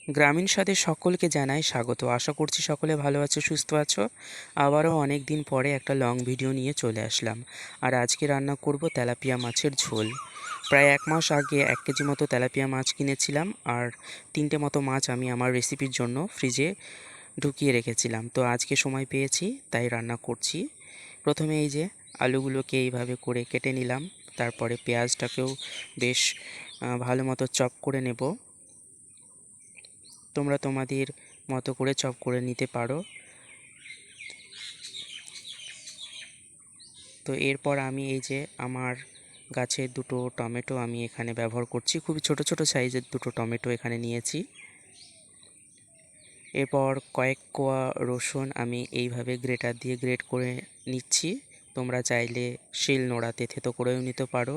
গ্রামীণ স্বাদে সকলকে জানাই স্বাগত। আশা করছি সকলে ভালো আছো, সুস্থ আছো। আবারও অনেক দিন পরে একটা লং ভিডিও নিয়ে চলে আসলাম। আর আজকে রান্না করব তেলাপিয়া মাছের ঝোল। প্রায় 1 মাস আগে 1 কেজি মতো তেলাপিয়া মাছ কিনেছিলাম, আর 3টে মতো মাছ আমি আমার রেসিপির জন্য ফ্রিজে ঢুকিয়ে রেখেছিলাম। তো আজকে সময় পেয়েছি তাই রান্না করছি। প্রথমে এই যে আলুগুলোকে এইভাবে করে কেটে নিলাম, তারপরে পেঁয়াজটাকেও বেশ ভালো মতো চপ করে নেব। তোমরা তোমাদের মতো করে চপ করে নিতে পারো। তো এরপর আমি এই যে আমার গাছের 2টো টমেটো আমি এখানে ব্যবহার করছি, খুবই ছোট ছোট সাইজের 2টো টমেটো এখানে নিয়েছি। এরপর কয়েক কোয়া রসুন আমি এইভাবে গ্রেটার দিয়ে গ্রেট করে নিচ্ছি। তোমরা চাইলে শিল নোড়াতে থেতো করেও নিতে পারো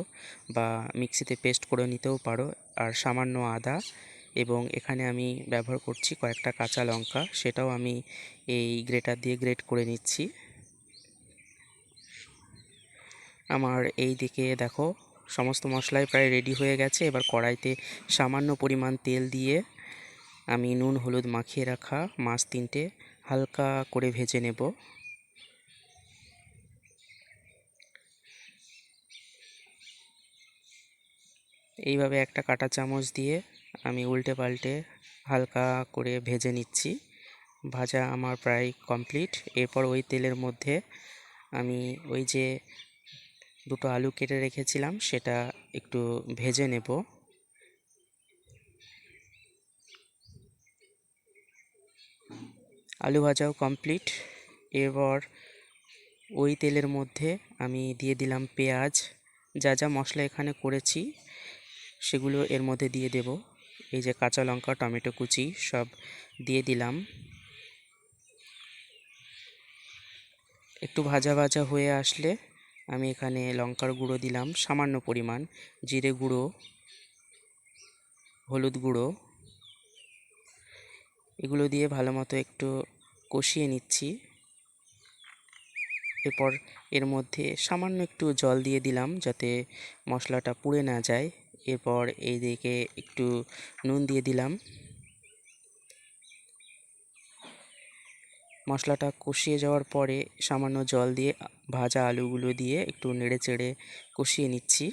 বা মিক্সিতে পেস্ট করে নিতেও পারো। আর সামান্য আদা, এবং এখানে আমি ব্যবহার করছি কয়েকটা কাঁচা লঙ্কা, সেটাও আমি এই গ্রেটার দিয়ে গ্রেট করে নিচ্ছি। আমার এই দিকে দেখো সমস্ত মশলাই প্রায় রেডি হয়ে গেছে। এবার কড়াইতে সামান্য পরিমাণ তেল দিয়ে আমি নুন হলুদ মাখিয়ে রাখা মাছ 3টে হালকা করে ভেজে নেব। এইভাবে একটা কাঁটা চামচ দিয়ে আমি উল্টে পাল্টে হালকা করে ভেজে নিচ্ছি। ভাজা আমার প্রায় কমপ্লিট। এরপর ওই তেলের মধ্যে আমি ওই যে 2টো আলু কেটে রেখেছিলাম সেটা একটু ভেজে নেব। আলু ভাজাও কমপ্লিট। এরপর ওই তেলের মধ্যে আমি দিয়ে দিলাম পেঁয়াজ। যা যা মশলা এখানে করেছি সেগুলো এর মধ্যে দিয়ে দেব। এই যে কাঁচা লঙ্কা, টমেটো কুচি সব দিয়ে দিলাম। একটু ভাজা ভাজা হয়ে আসলে আমি এখানে লঙ্কার গুঁড়ো দিলাম সামান্য পরিমাণ, জিরে গুঁড়ো, হলুদ গুঁড়ো, এগুলো দিয়ে ভালো মতো একটু কষিয়ে নিচ্ছি। এরপর এর মধ্যে সামান্য একটু জল দিয়ে দিলাম যাতে মশলাটা পুড়ে না যায়। এরপর এই দিকে একটু নুন দিয়ে দিলাম। মশলাটা কষিয়ে যাওয়ার পরে সামান্য জল দিয়ে ভাজা আলুগুলো দিয়ে একটু নেড়ে চেড়ে কষিয়ে নিচ্ছি।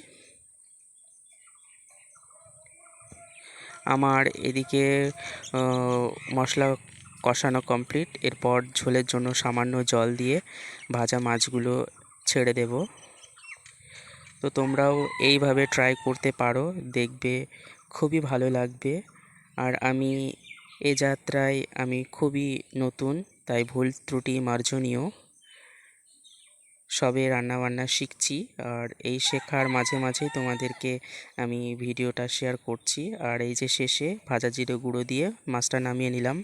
আমার এদিকে মশলা কষানো কমপ্লিট। এরপর ঝোলের জন্য সামান্য জল দিয়ে ভাজা মাছগুলো ছেড়ে দেব। তো তোমরাও এইভাবে ট্রাই করতে পারো, দেখবে খুবই ভালো লাগবে। আর আমি এ যাত্রায় আমি খুবই নতুন, তাই ভুল ত্রুটি মার্জনীয়। সবে রান্নাবান্না শিখছি, আর এই শেখার মাঝে মাঝেই তোমাদেরকে আমি ভিডিওটা শেয়ার করছি। আর এই যে শেষে ভাজা জিরে গুঁড়ো দিয়ে মাছটা নামিয়ে নিলাম।